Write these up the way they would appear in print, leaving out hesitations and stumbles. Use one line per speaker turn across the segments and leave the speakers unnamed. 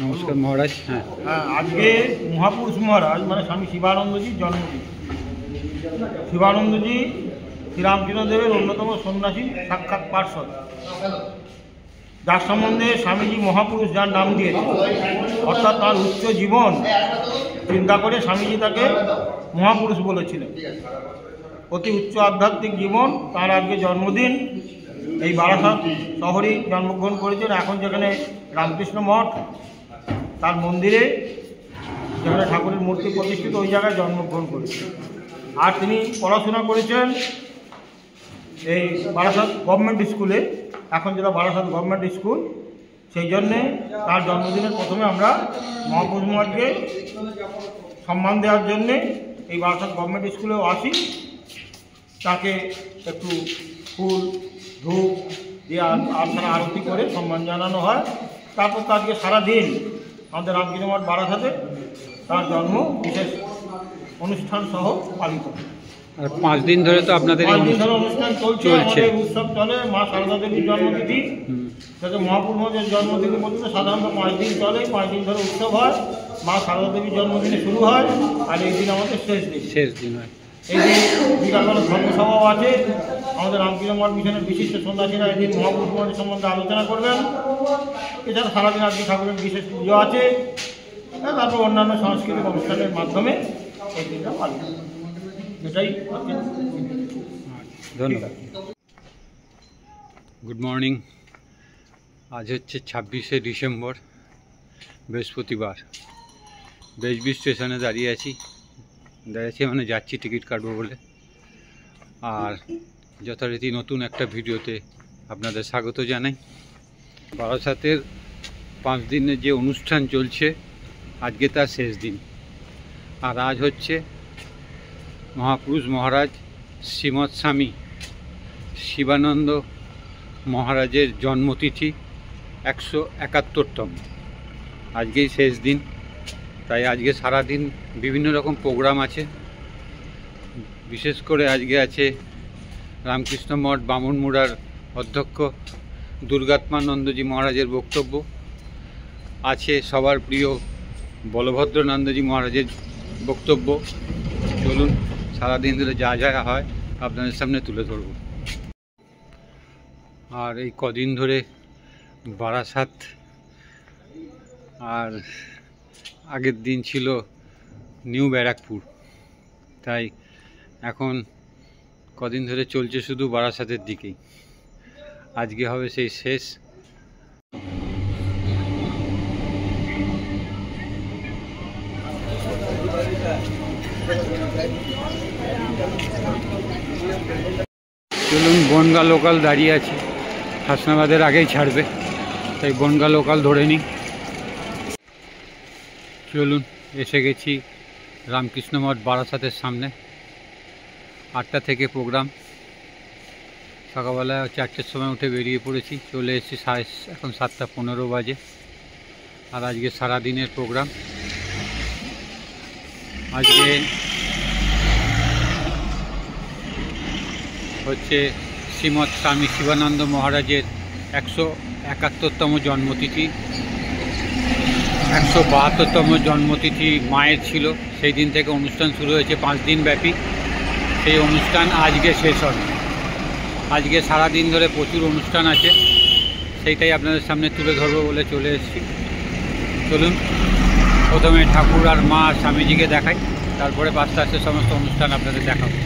নমস্কার মহারাজ। হ্যাঁ,
আজকে মহাপুরুষ মহারাজ মানে স্বামী শিবানন্দজির জন্মদিন। শিবানন্দজি শ্রীরামকৃষ্ণদেবের অন্যতম সন্ন্যাসী সাক্ষাৎ পার্ষদ, যার সম্বন্ধে স্বামীজি মহাপুরুষ যার নাম দিয়েছে, অর্থাৎ তার উচ্চ জীবন চিন্তা করে স্বামীজি তাকে মহাপুরুষ বলেছিলেন। অতি উচ্চ আধ্যাত্মিক জীবন, তার আজকে জন্মদিন। এই বারাসাত শহরেই জন্মগ্রহণ করেছেন। এখন যেখানে রামকৃষ্ণ মঠ, তার মন্দিরে যেখানে ঠাকুরের মূর্তি প্রতিষ্ঠিত, ওই জায়গায় জন্মগ্রহণ করেছেন। আর তিনি পড়াশোনা করেছেন এই বারাসাত গভর্নমেন্ট স্কুলে, এখন যেটা বারাসাত গভর্নমেন্ট স্কুল। সেই জন্যে তার জন্মদিনের প্রথমে আমরা মহাপুরুষ মহারাজকে সম্মান দেওয়ার জন্যে এই বারাসাত গভর্নমেন্ট স্কুলেও আসি। তাকে একটু ফুল ধূপ দিয়ে আর্চনা আরতি করে সম্মান জানানো হয়। তারপর তাকে সারাদিন আমাদের রামকৃষ্ণ মঠ বারাসাতে তার জন্ম বিশেষ অনুষ্ঠান সহ পালিত হয়।
আর 5 দিন ধরে তো আপনাদের
5 দিন ধরে অনুষ্ঠান চলছে। আমাদের উৎসব চলে। মা সারদা দেবীর জন্মতিথি থেকে মহাপুরুষ মহারাজের জন্মতিথি পর্যন্ত সাধারণত 5 দিন চলে। 5 দিন ধরে উৎসব হয়। মা সারদা দেবীর জন্মদিনে শুরু হয়, আর এই দিন আমাদের শেষ দিন হয়। এই দিন বিকালবেলা ধর্মসভাও আছে। আমাদের রামকৃষ্ণ মঠ মিশনের বিশিষ্ট সন্ন্যাসীরা এই দিন মহাপুরুষ মহারাজের সম্বন্ধে আলোচনা করবেন। এছাড়া সারাদিন আজকে ঠাকুরের বিশেষ পুজো আছে। তারপর অন্যান্য সাংস্কৃতিক অনুষ্ঠানের মাধ্যমে এই দিনটা পালিত হয়। এটাই
ধন্যবাদ। Good morning. আজ হচ্ছে 26শে ডিসেম্বর, বৃহস্পতিবার। বেজবি স্টেশনে দাঁড়িয়ে আছি মানে যাচ্ছি টিকিট কাটবো বলে। আর যথারীতি নতুন একটা ভিডিওতে আপনাদের স্বাগত জানাই। বারাসাতের 5 দিনের যে অনুষ্ঠান চলছে, আজকে তার শেষ দিন। আর আজ হচ্ছে মহাপুরুষ মহারাজ শ্রীমৎ স্বামী শিবানন্দ মহারাজের জন্মতিথি 171তম। আজকেই শেষ দিন, তাই আজকে সারাদিন বিভিন্ন রকম প্রোগ্রাম আছে। বিশেষ করে আজকে আছে রামকৃষ্ণ মঠ বামুনমুড়ার অধ্যক্ষ দুর্গাত্মানন্দজি মহারাজের বক্তব্য, আছে সবার প্রিয় বলভদ্রনন্দজি মহারাজের বক্তব্য। চলুন সারাদিন ধরে যা যা হয় আপনাদের সামনে তুলে ধরব। আর এই কদিন ধরে বারাসাত, আর আগের দিন ছিল নিউ ব্যারাকপুর, তাই এখন কদিন ধরে চলছে শুধু বারাসাতের দিকেই। আজকে হবে সেই শেষ। চলুন, বনগা লোকাল দাঁড়িয়ে আছে, হাসনাবাদের আগেই ছাড়বে, তাই বনগা লোকাল ধরে নিই। চলুন, এসে গেছি রামকৃষ্ণ মঠ বারাসাতের সামনে। 8টা থেকে প্রোগ্রাম। সকালবেলা 4টের সময় উঠে বেরিয়ে পড়েছি, চলে এসেছি এখন 7টা 15 বাজে। আর আজকে সারাদিনের প্রোগ্রাম। আজকে হচ্ছে শ্রীমৎ স্বামী শিবানন্দ মহারাজের 171তম জন্মতিথি। 172তম জন্মতিথি মায়ের ছিল। সেই দিন থেকে অনুষ্ঠান শুরু হয়েছে 5 দিন ব্যাপী। সেই অনুষ্ঠান আজকে শেষ হবে। আজকে সারাদিন ধরে প্রচুর অনুষ্ঠান আছে, সেইটাই আপনাদের সামনে তুলে ধরবো বলে চলে এসেছি। চলুন, প্রথমে ঠাকুর আর মা আর স্বামীজিকে দেখাই, তারপরে আস্তে আস্তে সমস্ত অনুষ্ঠান আপনাদের দেখাবো।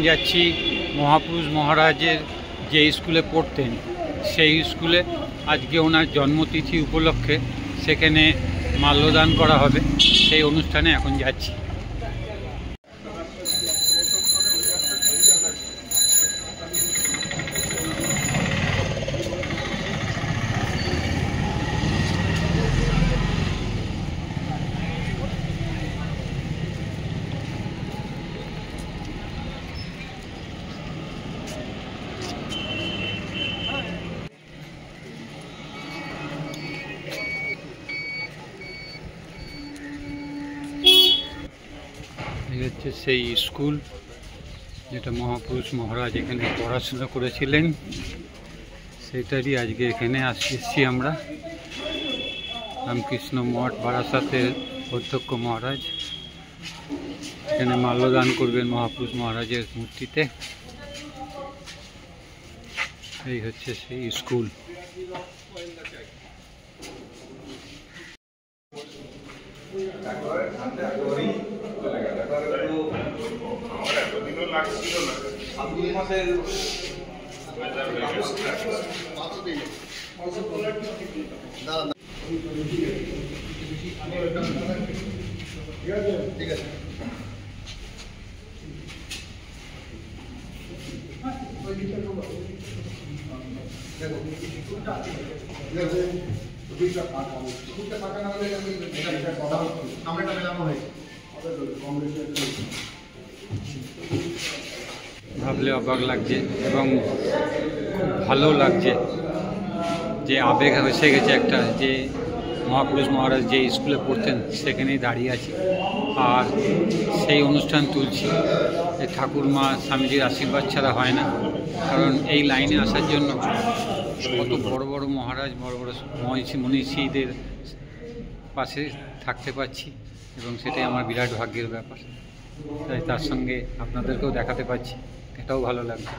যাচ্ছি মহাপুরুষ মহারাজের যে স্কুলে পড়তেন সেই স্কুলে। আজকে ওনার জন্মতিথি উপলক্ষে সেখানে মাল্যদান করা হবে, সেই অনুষ্ঠানে এখন যাচ্ছি। এই হচ্ছে সেই স্কুল যেটা মহাপুরুষ মহারাজ এখানে পড়াশোনা করেছিলেন, সেটারই আজকে এখানে এসেছি আমরা। রামকৃষ্ণ মঠ বারাসাতের অধ্যক্ষ মহারাজ এখানে মাল্যদান করবেন মহাপুরুষ মহারাজের মূর্তিতে। এই হচ্ছে সেই স্কুল। ভাবলে অবাক লাগছে এবং খুব ভালো লাগছে যে আবেগ এসে গেছে একটা, যে মহাপুরুষ মহারাজ যে স্কুলে পড়তেন সেখানেই দাঁড়িয়ে আছি আর সেই অনুষ্ঠান তুলছি। এই ঠাকুরমা স্বামীজির আশীর্বাদ ছাড়া হয় না, কারণ এই লাইনে আসার জন্য কত বড় বড় মহারাজ, বড় বড় মনীষীদের পাশে থাকতে পারছি এবং সেটাই আমার বিরাট ভাগ্যের ব্যাপার। তাই তার সঙ্গে আপনাদেরকেও দেখাতে পারছি, এটাও ভালো লাগছে।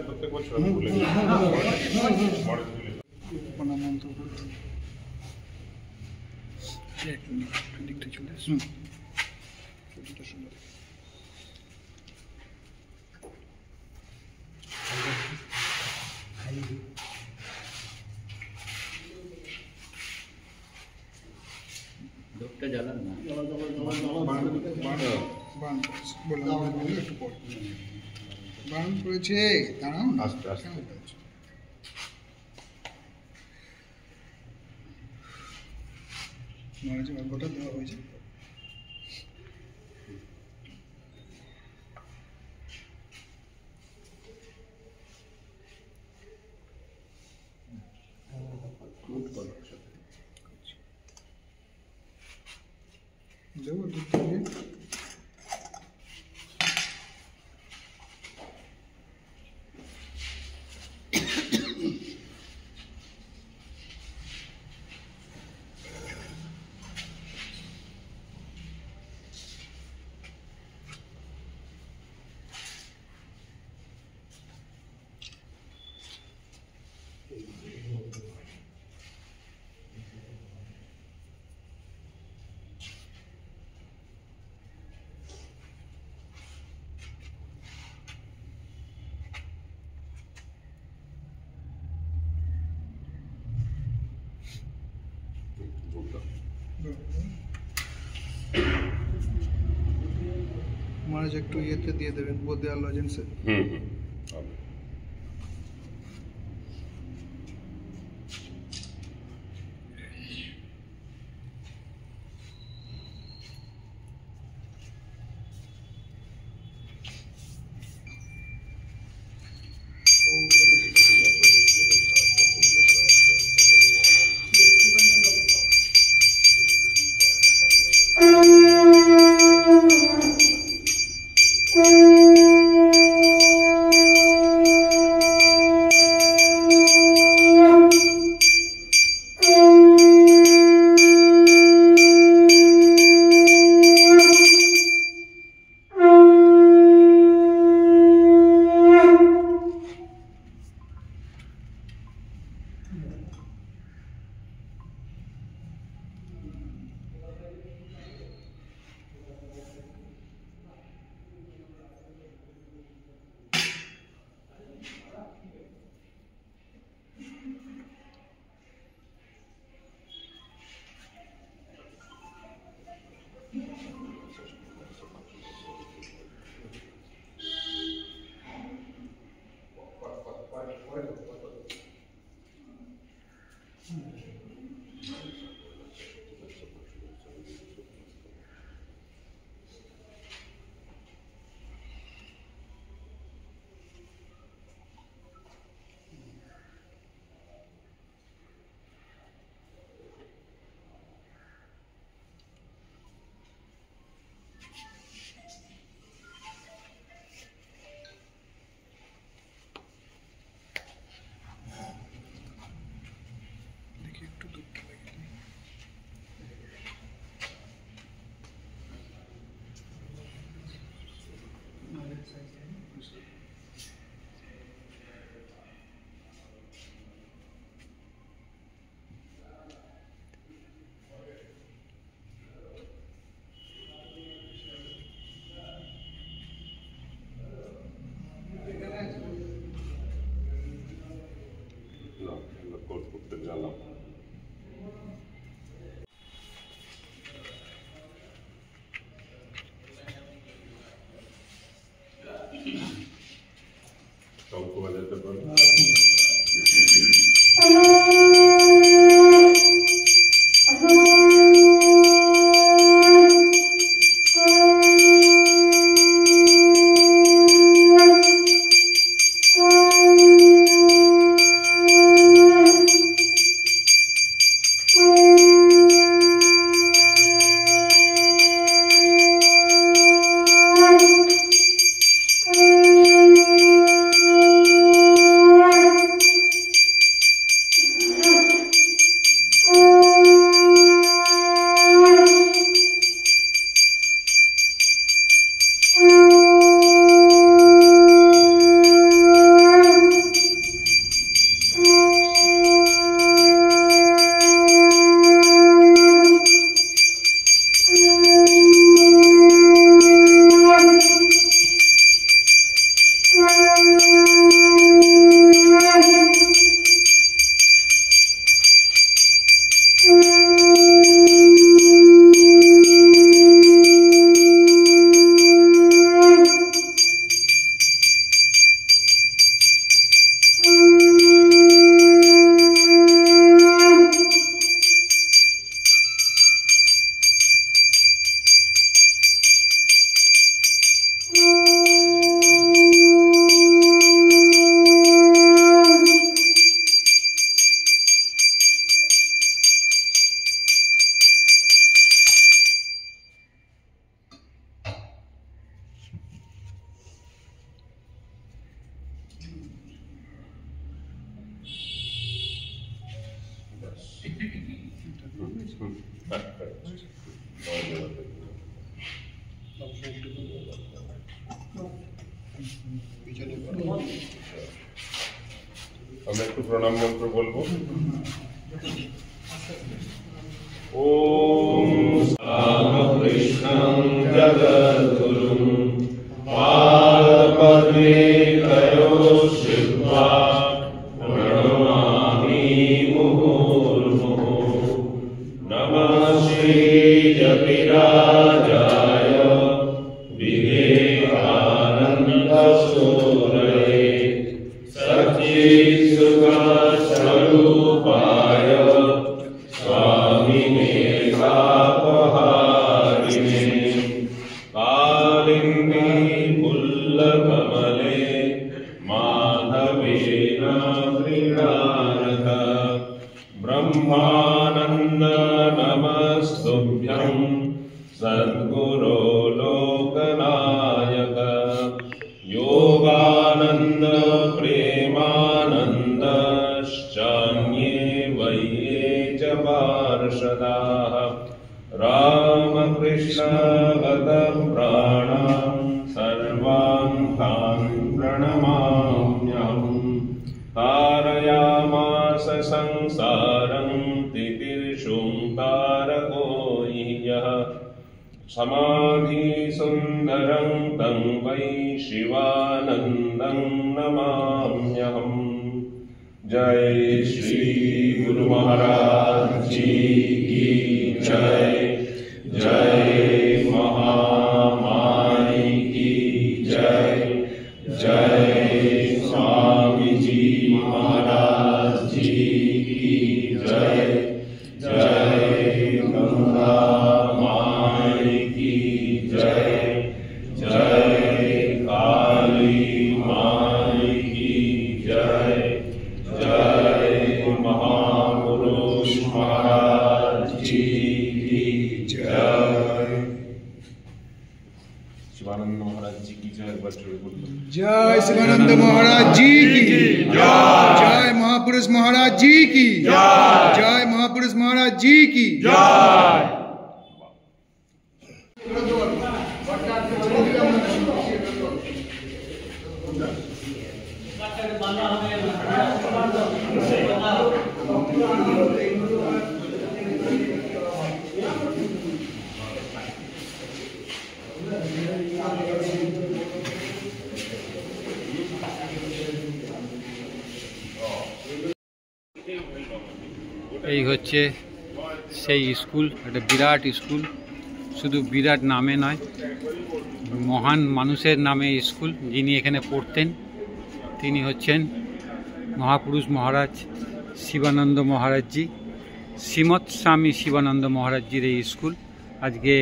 প্রত্যেক বছর
বারণ করেছে, দাঁড়াও
আস্তে আস্তে
মহারাজের অর্ঘ্যটা দেওয়া হয়েছে। দেবো দুধ দিয়ে মহারাজ একটু ইয়েতে দিয়ে দেবেন, বোদেয়া লজেন্সে।
না, আমরা কোর্স করতে গেলাম। শঙ্খ বাজাতে পারো। আমরা একটু প্রণাম মন্ত্র বলবো। ওম কৃষ্ণং জগদ্গুরুং পাদপদ্মে তয়ো শিবা প্রণমামি মুহুর্মুহু নমঃ শ্রী কবিরাজায় বিবেকানন্দ সূরয়ে स्वरूपाय स्वामिने तापहारिणे कालिन्दे पुल्लकमले माधवेन क्रीडारत ब्रह्मानन्द नमस्तुभ्यं सद्गुरो लोकनायक योगानन्द प्रेमानन्दश्चान्ये वये च पार्षदाः रामकृष्णगतप्राणां सर्वान् तान् प्रणमाम्यहम् तारयामास संसारं तितिर्षुं तारको यः समाधिसुन्दरं तं वै शिवानन्दं नमाम्यहम्। जय श्री गुरु महाराज जी की जय। जय महामाई की जय। जय स्वामी जी महाराज जी की जय। जय गंगा माई की जय। जय काली माई की जय। जय महापुरुष महाराज जी की जय। शिवानंद महाराज जी की जय।
जय शिवानंद महाराज जी की जय। जय महापुरुष महाराज जी की जय। जय महापुरुष महाराज जी की जय।
এই হচ্ছে সেই স্কুল, একটা বিরাট স্কুল, শুধু বিরাট নামে নয়, মহান মানুষের নামে স্কুল। যিনি এখানে পড়তেন তিনি হচ্ছেন মহাপুরুষ মহারাজ শিবানন্দ মহারাজজি, শ্রীমৎ স্বামী শিবানন্দ মহারাজজির এই স্কুল। আজকে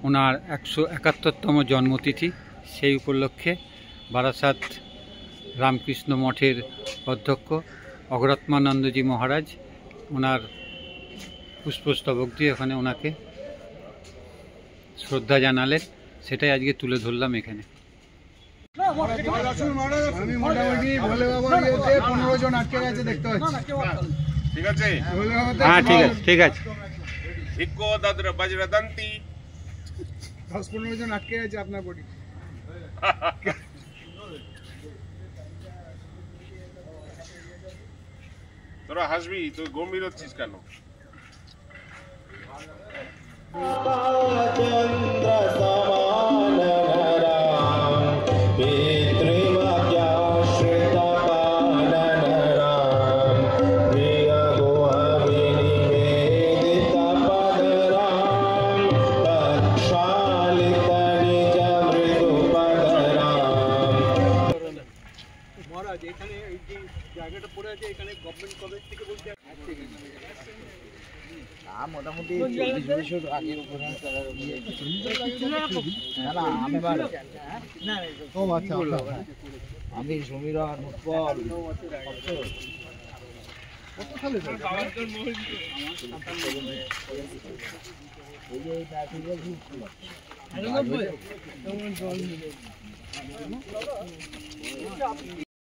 ওনার 171তম জন্মতিথি, সেই উপলক্ষে বারাসাত রামকৃষ্ণ মঠের অধ্যক্ষ অগরাত্মানন্দজি মহারাজ ওনার পুষ্পস্তবক দিয়ে ওখানে ওনাকে শ্রদ্ধা জানালেন, সেটাই আজকে তুলে ধরলাম এখানে।
আমি মোটামুটি ভোলে বাবার ইয়েতে 15 জন আটকে গেছে দেখতে পাচ্ছি।
ঠিক আছে,
ভোলে বাবাতে
হ্যাঁ ঠিক আছে, ঠিক আছে।
ইকো দাদর বজ্রদন্তি
10-15 জন আটকে গেছে আপনার বডি।
তোরা হাসবি, তুই গম্ভীর হচ্ছিস কেন?
মহারাজ এখানে এই যে জায়গাটা পড়ে আছে, এখানে গভর্নমেন্ট কলেজ থেকে বলতে
মোটামুটি 40 বছর আগের উপরে আমি সমীরা উৎপল